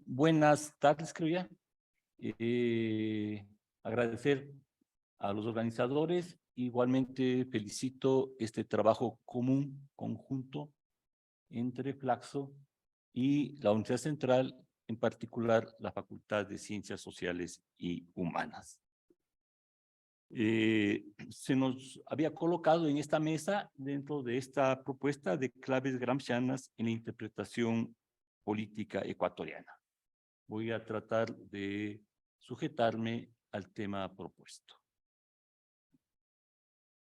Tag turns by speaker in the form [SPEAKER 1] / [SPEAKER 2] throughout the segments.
[SPEAKER 1] Buenas tardes, creo ya. Agradecer a los organizadores. Igualmente felicito este trabajo común, conjunto, entre Flaxo y la Universidad Central, en particular la Facultad de Ciencias Sociales y Humanas. Se nos había colocado en esta mesa, dentro de esta propuesta de claves gramscianas en la interpretación política ecuatoriana. Voy a tratar de sujetarme al tema propuesto.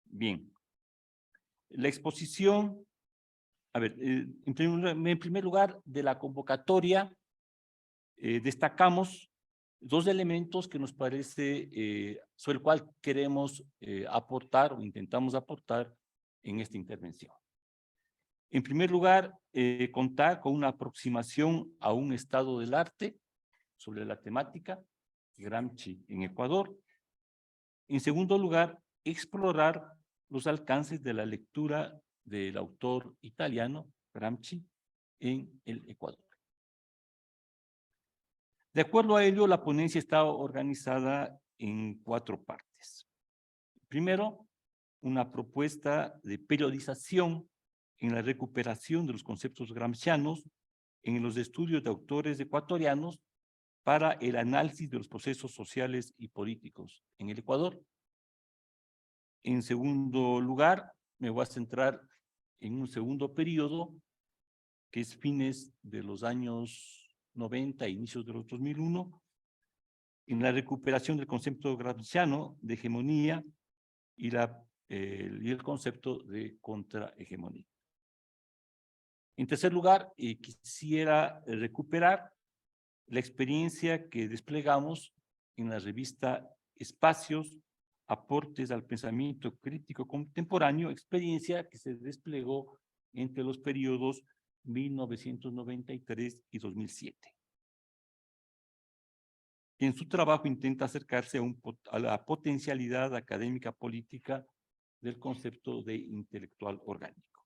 [SPEAKER 1] Bien. La exposición, a ver, en primer lugar, de la convocatoria, destacamos dos elementos que nos parece, sobre el cual queremos aportar o intentamos aportar en esta intervención. En primer lugar, contar con una aproximación a un estado del arte sobre la temática Gramsci en Ecuador. En segundo lugar, explorar los alcances de la lectura del autor italiano Gramsci en el Ecuador. De acuerdo a ello, la ponencia está organizada en 4 partes. Primero, una propuesta de periodización en la recuperación de los conceptos gramscianos en los estudios de autores ecuatorianos para el análisis de los procesos sociales y políticos en el Ecuador. En segundo lugar, me voy a centrar en un segundo periodo, que es fines de los años 90 e inicios de los 2001, en la recuperación del concepto gramsciano de hegemonía y el concepto de contrahegemonía. En tercer lugar, quisiera recuperar la experiencia que desplegamos en la revista Espacios, aportes al pensamiento crítico contemporáneo, experiencia que se desplegó entre los periodos 1993 y 2007. Y en su trabajo intenta acercarse a la potencialidad académica política del concepto de intelectual orgánico.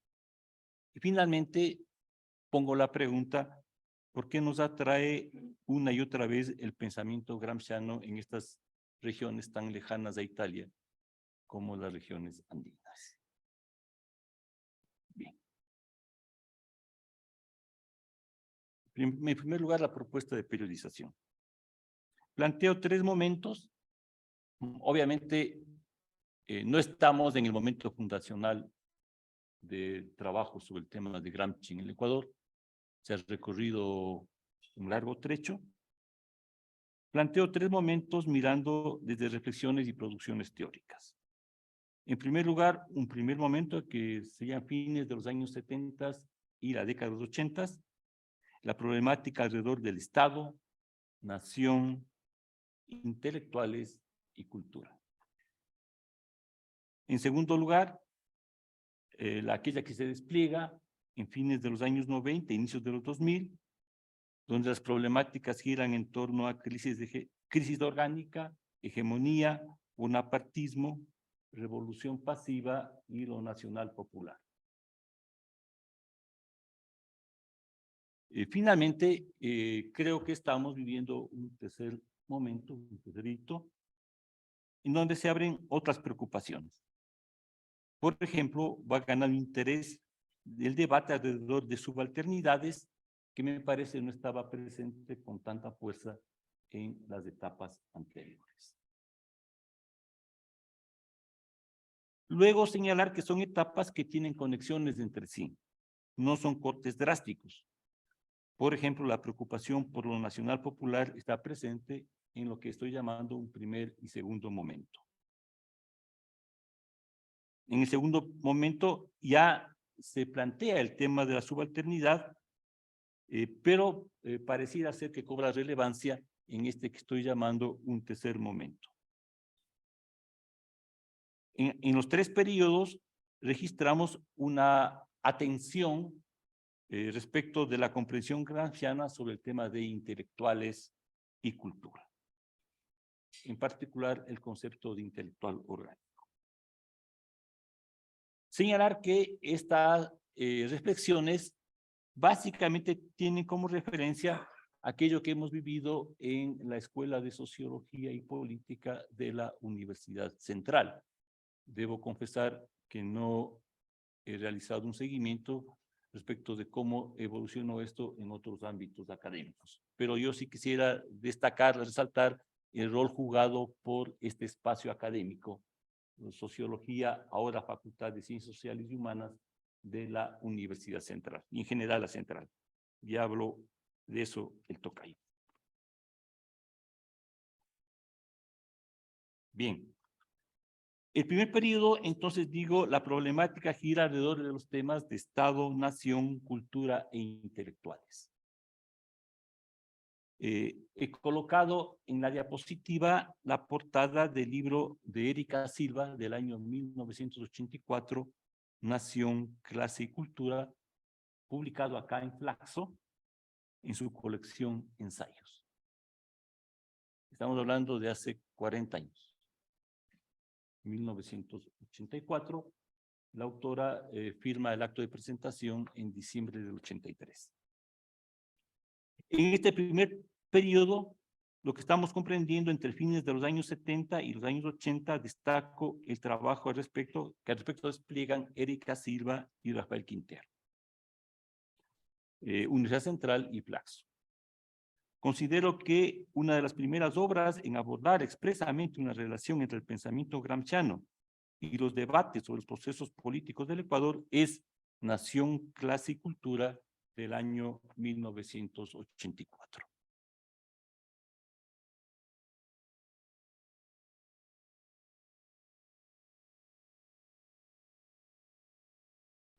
[SPEAKER 1] Y finalmente, pongo la pregunta: ¿por qué nos atrae una y otra vez el pensamiento gramsciano en estas regiones tan lejanas a Italia como las regiones andinas? Bien. En primer lugar, la propuesta de periodización. Planteo 3 momentos. Obviamente, no estamos en el momento fundacional de trabajo sobre el tema de Gramsci en el Ecuador. Se ha recorrido un largo trecho. Planteo 3 momentos mirando desde reflexiones y producciones teóricas. En primer lugar, un primer momento que serían fines de los años 70 y la década de los 80, la problemática alrededor del Estado, nación, intelectuales y cultura. En segundo lugar, aquella que se despliega en fines de los años 90, inicios de los 2000, donde las problemáticas giran en torno a crisis orgánica, hegemonía, bonapartismo, revolución pasiva y lo nacional popular. Finalmente, creo que estamos viviendo un tercer momento, un tercer hito, en donde se abren otras preocupaciones. Por ejemplo, va a ganar interés el debate alrededor de subalternidades, que me parece no estaba presente con tanta fuerza en las etapas anteriores. Luego señalar que son etapas que tienen conexiones entre sí, no son cortes drásticos. Por ejemplo, la preocupación por lo nacional popular está presente en lo que estoy llamando un primer y segundo momento. En el segundo momento ya se plantea el tema de la subalternidad, pero pareciera ser que cobra relevancia en este que estoy llamando un tercer momento. En los 3 periodos registramos una atención respecto de la comprensión gramsciana sobre el tema de intelectuales y cultura. En particular, el concepto de intelectual orgánico. Señalar que estas reflexiones básicamente tienen como referencia aquello que hemos vivido en la Escuela de Sociología y Política de la Universidad Central. Debo confesar que no he realizado un seguimiento respecto de cómo evolucionó esto en otros ámbitos académicos. Pero yo sí quisiera destacar, resaltar el rol jugado por este espacio académico, Sociología, ahora Facultad de Ciencias Sociales y Humanas de la Universidad Central, y en general la Central. Ya hablo de eso el tocayo. Bien. El primer periodo, entonces digo, la problemática gira alrededor de los temas de Estado, nación, cultura e intelectuales. He colocado en la diapositiva la portada del libro de Erika Silva del año 1984, Nación, Clase y Cultura, publicado acá en Flaxo, en su colección Ensayos. Estamos hablando de hace 40 años. 1984, la autora firma el acto de presentación en diciembre del 83. En este primer periodo, lo que estamos comprendiendo entre fines de los años 70 y los años 80, destaco el trabajo que al respecto despliegan Erika Silva y Rafael Quintero, Universidad Central y Flaxo. Considero que una de las primeras obras en abordar expresamente una relación entre el pensamiento gramsciano y los debates sobre los procesos políticos del Ecuador es Nación, Clase y Cultura del año 1984.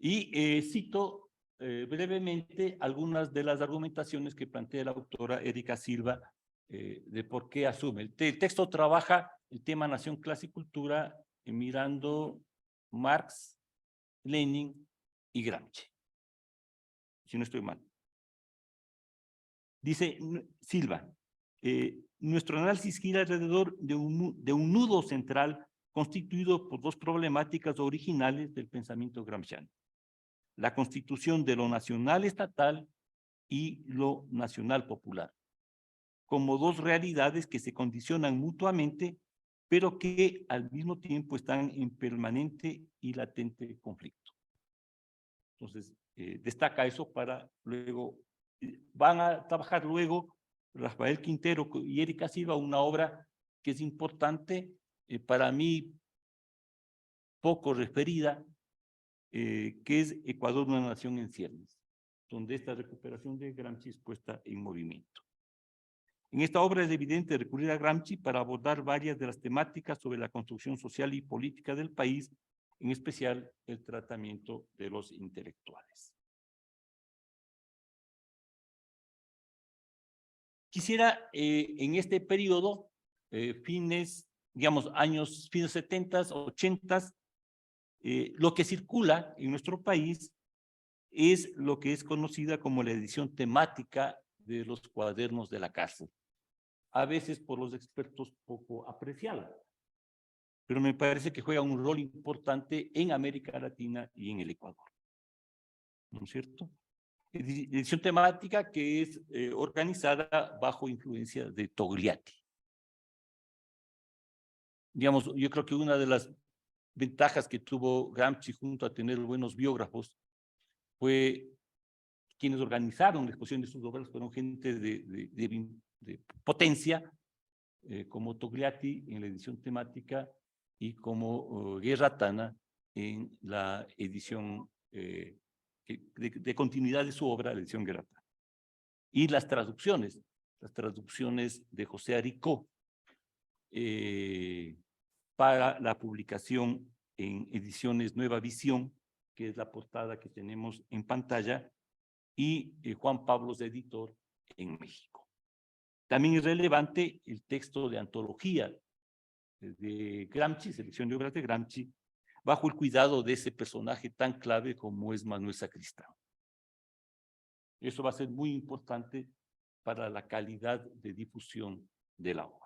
[SPEAKER 1] Y cito brevemente algunas de las argumentaciones que plantea la autora Erika Silva de por qué asume. El texto trabaja el tema Nación, Clase y Cultura mirando Marx, Lenin y Gramsci, si no estoy mal. Dice Silva, nuestro análisis gira alrededor de un nudo central constituido por dos problemáticas originales del pensamiento gramsciano: la constitución de lo nacional estatal y lo nacional popular, como dos realidades que se condicionan mutuamente, pero que al mismo tiempo están en permanente y latente conflicto. Entonces, destaca eso para luego, van a trabajar luego Rafael Quintero y Erika Silva una obra que es importante, para mí poco referida, que es Ecuador, una nación en ciernes, donde esta recuperación de Gramsci es puesta en movimiento. En esta obra es evidente recurrir a Gramsci para abordar varias de las temáticas sobre la construcción social y política del país, en especial el tratamiento de los intelectuales. Quisiera en este periodo, fines 70, 80, lo que circula en nuestro país es lo que es conocida como la edición temática de los cuadernos de la cárcel. A veces por los expertos poco apreciada, pero me parece que juega un rol importante en América Latina y en el Ecuador. ¿No es cierto? Edición temática que es organizada bajo influencia de Togliatti. Digamos, yo creo que una de las ventajas que tuvo Gramsci junto a tener buenos biógrafos fue quienes organizaron la exposición de sus obras fueron gente de potencia, como Togliatti en la edición temática y como Guerra Tana en la edición de continuidad de su obra, la edición Guerra Tana. Y las traducciones de José Aricó para la publicación en ediciones Nueva Visión, que es la portada que tenemos en pantalla, y Juan Pablos de editor en México. También es relevante el texto de antología de Gramsci, selección de obras de Gramsci, bajo el cuidado de ese personaje tan clave como es Manuel Sacristán. Eso va a ser muy importante para la calidad de difusión de la obra.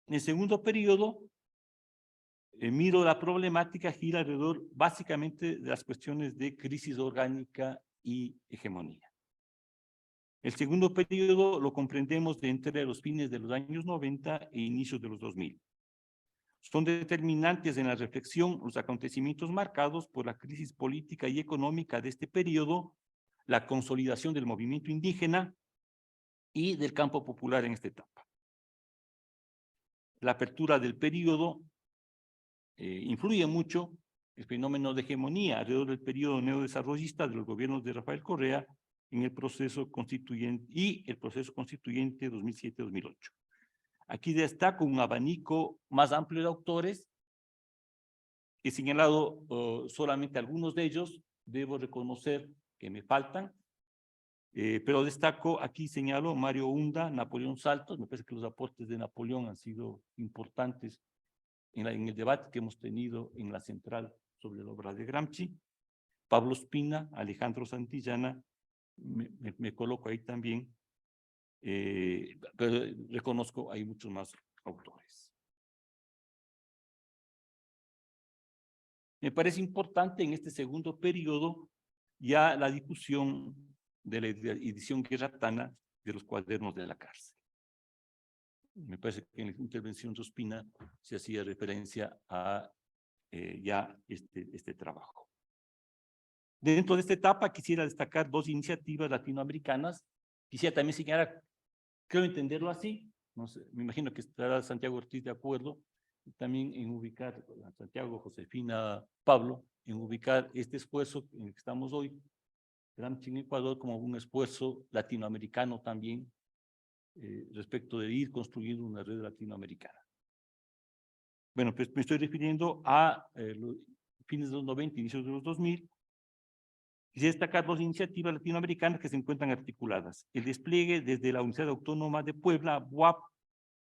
[SPEAKER 1] En el segundo periodo, miro la problemática gira alrededor básicamente de las cuestiones de crisis orgánica y hegemonía. El segundo periodo lo comprendemos de entre los fines de los años 90 e inicios de los 2000. Son determinantes en la reflexión los acontecimientos marcados por la crisis política y económica de este periodo, la consolidación del movimiento indígena y del campo popular en esta etapa. La apertura del periodo influye mucho el fenómeno de hegemonía alrededor del periodo neodesarrollista de los gobiernos de Rafael Correa en el proceso constituyente y el proceso constituyente 2007-2008. Aquí destaco un abanico más amplio de autores. He señalado solamente algunos de ellos, debo reconocer que me faltan, pero destaco, aquí señalo Mario Unda, Napoleón Saltos. Me parece que los aportes de Napoleón han sido importantes en el debate que hemos tenido en la central sobre la obra de Gramsci. Pablo Espina, Alejandro Santillana, me coloco ahí también, pero reconozco hay muchos más autores. Me parece importante en este segundo periodo ya la difusión de la edición guerratana de los cuadernos de la cárcel. Me parece que en la intervención de Ospina se hacía referencia a ya este trabajo. Dentro de esta etapa quisiera destacar dos iniciativas latinoamericanas. Quisiera también señalar, creo entenderlo así, no sé, me imagino que estará Santiago Ortiz de acuerdo, también en ubicar, Santiago, Josefina, Pablo, en ubicar este esfuerzo en el que estamos hoy, Gramsci en Ecuador, como un esfuerzo latinoamericano también, respecto de ir construyendo una red latinoamericana. Bueno, pues me estoy refiriendo a los fines de los 90, inicios de los 2000. Quisiera destacar dos iniciativas latinoamericanas que se encuentran articuladas. El despliegue desde la Universidad Autónoma de Puebla, UAP,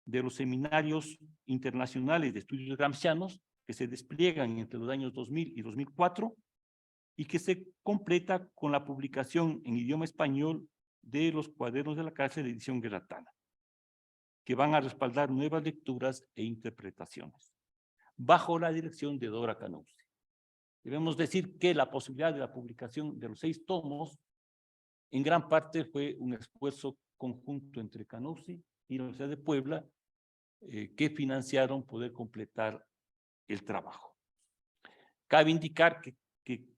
[SPEAKER 1] de los seminarios internacionales de estudios gramscianos que se despliegan entre los años 2000 y 2004 y que se completa con la publicación en idioma español de los cuadernos de la cárcel de edición guerratana, que van a respaldar nuevas lecturas e interpretaciones, bajo la dirección de Dora Canousi. Debemos decir que la posibilidad de la publicación de los 6 tomos en gran parte fue un esfuerzo conjunto entre Canousi y la Universidad de Puebla, que financiaron poder completar el trabajo. Cabe indicar que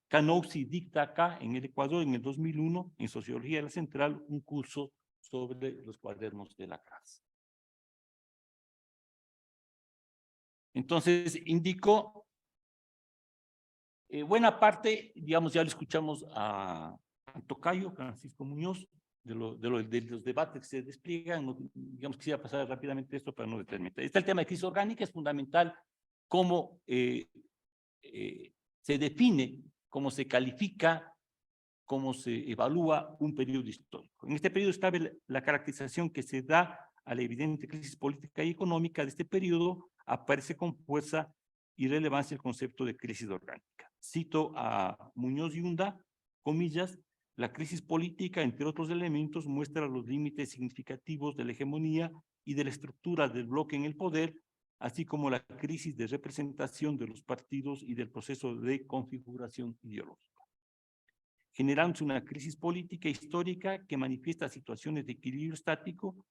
[SPEAKER 1] Canousi dicta acá en el Ecuador en el 2001, en Sociología de la Central, un curso sobre los cuadernos de la cárcel. Entonces, indico, buena parte, digamos, ya lo escuchamos a Tocayo, Francisco Muñoz, de los debates que se despliegan. Digamos, quisiera pasar rápidamente esto para no detenerme. Está el tema de crisis orgánica, es fundamental cómo se define, cómo se califica, cómo se evalúa un periodo histórico. En este periodo está la caracterización que se da a la evidente crisis política y económica de este periodo, aparece con fuerza y relevancia el concepto de crisis orgánica. Cito a Muñoz y Unda, comillas: la crisis política, entre otros elementos, muestra los límites significativos de la hegemonía y de la estructura del bloque en el poder, así como la crisis de representación de los partidos y del proceso de configuración ideológica, generándose una crisis política histórica que manifiesta situaciones de equilibrio estático,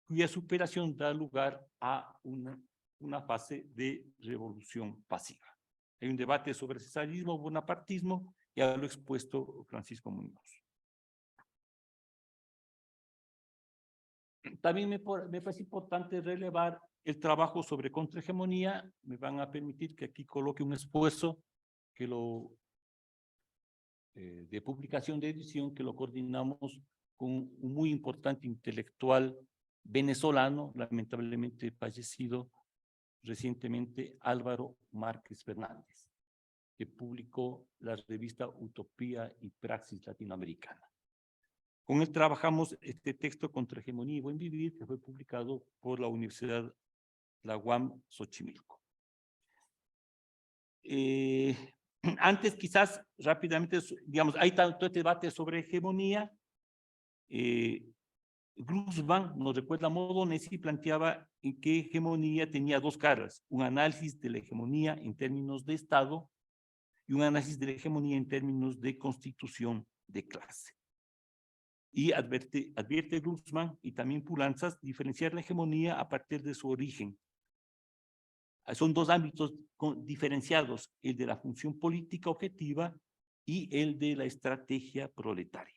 [SPEAKER 1] cuya superación da lugar a una fase de revolución pasiva. Hay un debate sobre cesarismo, bonapartismo, ya lo ha expuesto Francisco Muñoz. También me parece importante relevar el trabajo sobre contrahegemonía. Me van a permitir que aquí coloque un esfuerzo que de publicación de edición que lo coordinamos con un muy importante intelectual venezolano, lamentablemente fallecido recientemente, Álvaro Márquez Fernández, que publicó la revista Utopía y Praxis Latinoamericana. Con él trabajamos este texto Contra Hegemonía y Buen Vivir, que fue publicado por la Universidad, la UAM Xochimilco. Antes, quizás, rápidamente, digamos, hay tanto este debate sobre hegemonía. Grusban nos recuerda a Modonesi, planteaba en que hegemonía tenía dos caras, un análisis de la hegemonía en términos de Estado y un análisis de la hegemonía en términos de constitución de clase. Y advierte Glucksmann y también Poulantzas diferenciar la hegemonía a partir de su origen. Son dos ámbitos diferenciados, el de la función política objetiva y el de la estrategia proletaria.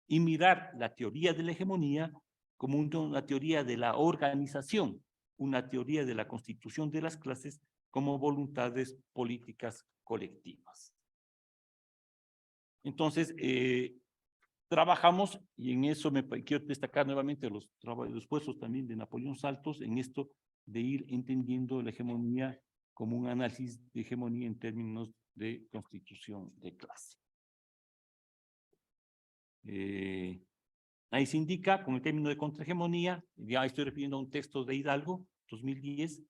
[SPEAKER 1] Y mirar la teoría de la hegemonía como una teoría de la organización, una teoría de la constitución de las clases como voluntades políticas colectivas. Entonces, trabajamos, y en eso quiero destacar nuevamente los esfuerzos también de Napoleón Saltos, en esto de ir entendiendo la hegemonía como un análisis de hegemonía en términos de constitución de clase. Ahí se indica, con el término de contrahegemonía, ya estoy refiriendo a un texto de Hidalgo, 2010,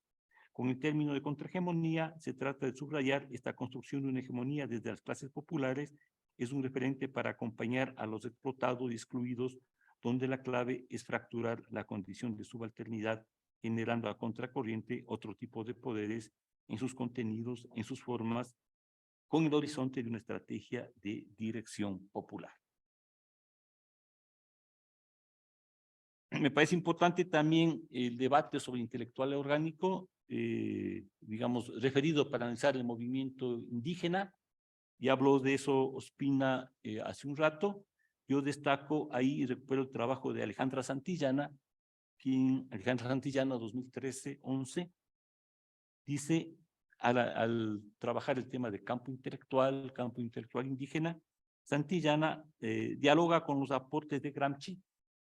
[SPEAKER 1] con el término de contrahegemonía se trata de subrayar esta construcción de una hegemonía desde las clases populares, es un referente para acompañar a los explotados y excluidos, donde la clave es fracturar la condición de subalternidad, generando a contracorriente otro tipo de poderes en sus contenidos, en sus formas, con el horizonte de una estrategia de dirección popular. Me parece importante también el debate sobre intelectual orgánico, digamos, referido para analizar el movimiento indígena, y habló de eso Ospina hace un rato. Yo destaco ahí y recupero el trabajo de Alejandra Santillana, quien, Alejandra Santillana, 2013-11, dice, al trabajar el tema de campo intelectual indígena, Santillana dialoga con los aportes de Gramsci.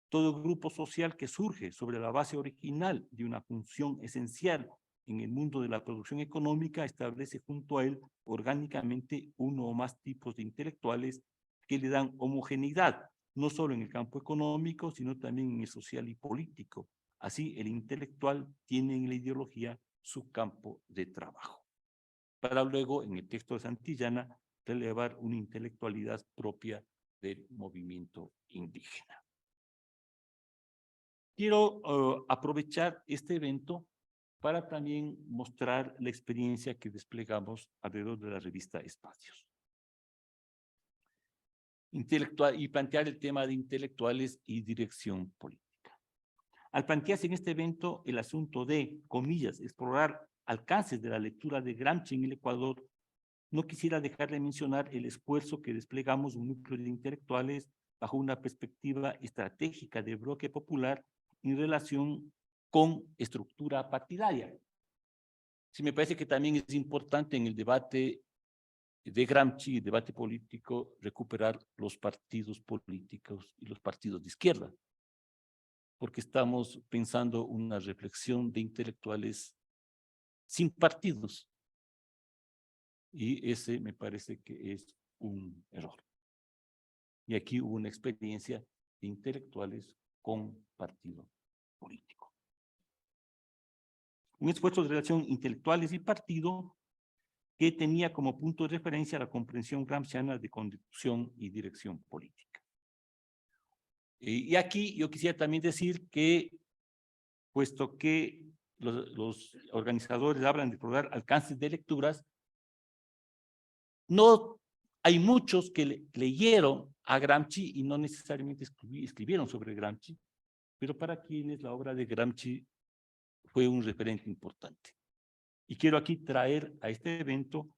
[SPEAKER 1] Todo grupo social que surge sobre la base original de una función esencial en el mundo de la producción económica establece junto a él orgánicamente uno o más tipos de intelectuales que le dan homogeneidad, no solo en el campo económico, sino también en el social y político. Así, el intelectual tiene en la ideología su campo de trabajo, para luego, en el texto de Santillana, relevar una intelectualidad propia del movimiento indígena. Quiero aprovechar este evento para también mostrar la experiencia que desplegamos alrededor de la revista Espacios. Y plantear el tema de intelectuales y dirección política. Al plantearse en este evento el asunto de, comillas, explorar alcances de la lectura de Gramsci en el Ecuador, no quisiera dejar de mencionar el esfuerzo que desplegamos un núcleo de intelectuales bajo una perspectiva estratégica de bloque popular en relación con estructura partidaria. Sí, me parece que también es importante en el debate de Gramsci, el debate político, recuperar los partidos políticos y los partidos de izquierda, porque estamos pensando una reflexión de intelectuales sin partidos, y ese me parece que es un error. Y aquí hubo una experiencia de intelectuales con partido político. Un esfuerzo de relación intelectuales y partido que tenía como punto de referencia la comprensión gramsciana de conducción y dirección política. Y aquí yo quisiera también decir que, puesto que los organizadores hablan de explorar alcances de lecturas, no hay muchos que leyeron a Gramsci y no necesariamente escribieron sobre Gramsci, pero para quienes la obra de Gramsci fue un referente importante. Y quiero aquí traer a este evento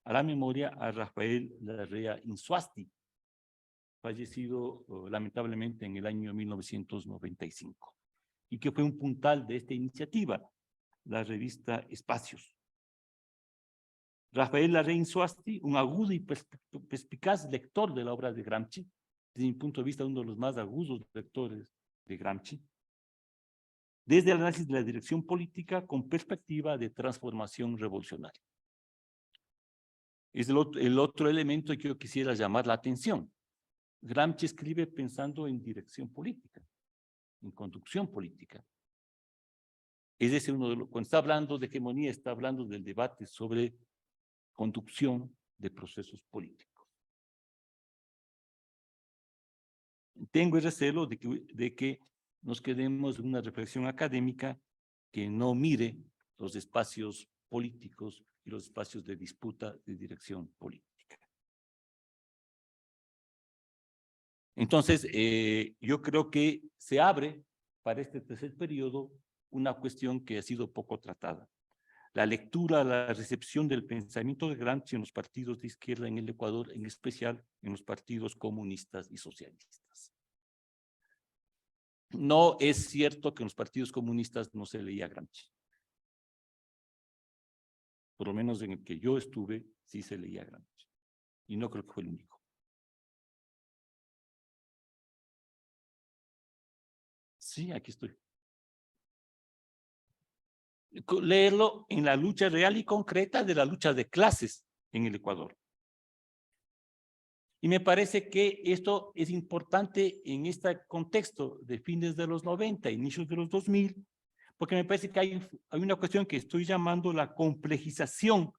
[SPEAKER 1] a la memoria a Rafael Larrea Insuasti, fallecido lamentablemente en el año 1995, y que fue un puntal de esta iniciativa, la revista Espacios. Rafael Larrea Insuasti, un agudo y perspicaz lector de la obra de Gramsci, desde mi punto de vista uno de los más agudos lectores de Gramsci, desde el análisis de la dirección política con perspectiva de transformación revolucionaria. Es el otro elemento que yo quisiera llamar la atención. Gramsci escribe pensando en dirección política, en conducción política. Es decir, cuando está hablando de hegemonía, está hablando del debate sobre conducción de procesos políticos. Tengo el recelo de que nos quedemos en una reflexión académica que no mire los espacios políticos y los espacios de disputa de dirección política. Entonces, yo creo que se abre para este tercer periodo una cuestión que ha sido poco tratada. La lectura, la recepción del pensamiento de Gramsci en los partidos de izquierda en el Ecuador, en especial en los partidos comunistas y socialistas. No es cierto que en los partidos comunistas no se leía Gramsci. Por lo menos en el que yo estuve, sí se leía Gramsci. Y no creo que fue el único. Sí, aquí estoy. Leerlo en la lucha real y concreta de la lucha de clases en el Ecuador. Y me parece que esto es importante en este contexto de fines de los 90, inicios de los 2000, porque me parece que hay una cuestión que estoy llamando la complejización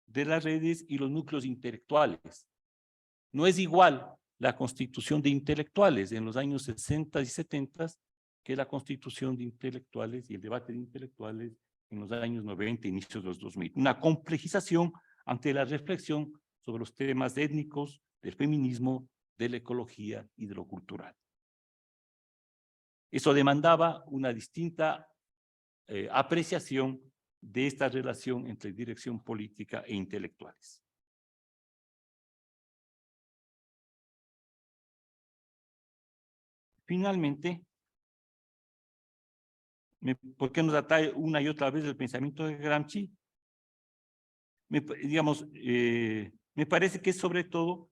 [SPEAKER 1] de las redes y los núcleos intelectuales. No es igual la constitución de intelectuales en los años 60 y 70 que la constitución de intelectuales y el debate de intelectuales en los años 90, inicios de los 2000. Una complejización ante la reflexión sobre los temas étnicos, del feminismo, de la ecología y de lo cultural. Eso demandaba una distinta apreciación de esta relación entre dirección política e intelectuales. Finalmente, ¿por qué nos atae una y otra vez el pensamiento de Gramsci? Me parece que es sobre todo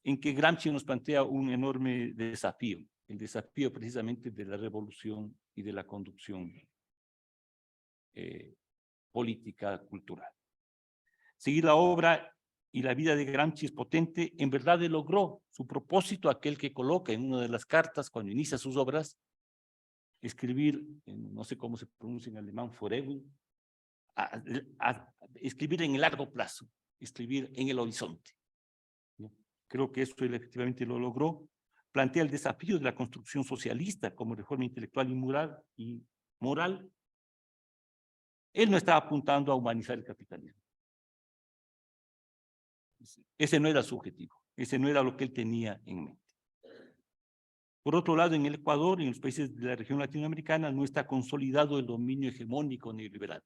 [SPEAKER 1] en que Gramsci nos plantea un enorme desafío, el desafío precisamente de la revolución y de la conducción política, cultural. Seguir la obra y la vida de Gramsci es potente, en verdad él logró su propósito, aquel que coloca en una de las cartas cuando inicia sus obras, escribir, no sé cómo se pronuncia en alemán, Forever, escribir en el largo plazo, escribir en el horizonte. Creo que eso él efectivamente lo logró. Plantea el desafío de la construcción socialista como reforma intelectual y moral. Él no estaba apuntando a humanizar el capitalismo. Ese no era su objetivo, ese no era lo que él tenía en mente. Por otro lado, en el Ecuador y en los países de la región latinoamericana no está consolidado el dominio hegemónico neoliberal.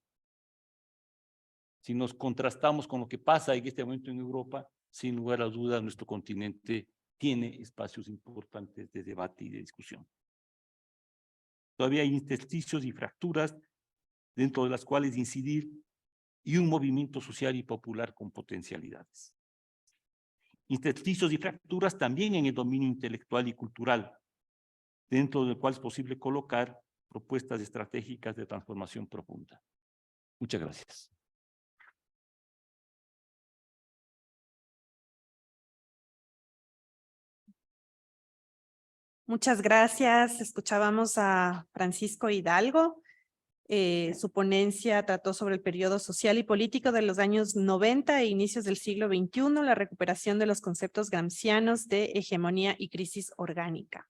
[SPEAKER 1] Si nos contrastamos con lo que pasa en este momento en Europa, sin lugar a dudas, nuestro continente tiene espacios importantes de debate y de discusión. Todavía hay intersticios y fracturas dentro de las cuales incidir y un movimiento social y popular con potencialidades. Intersticios y fracturas también en el dominio intelectual y cultural, dentro del cual es posible colocar propuestas estratégicas de transformación profunda. Muchas gracias.
[SPEAKER 2] Muchas gracias. Escuchábamos a Francisco Hidalgo. Su ponencia trató sobre el periodo social y político de los años 90 e inicios del siglo XXI, la recuperación de los conceptos gramscianos de hegemonía y crisis orgánica.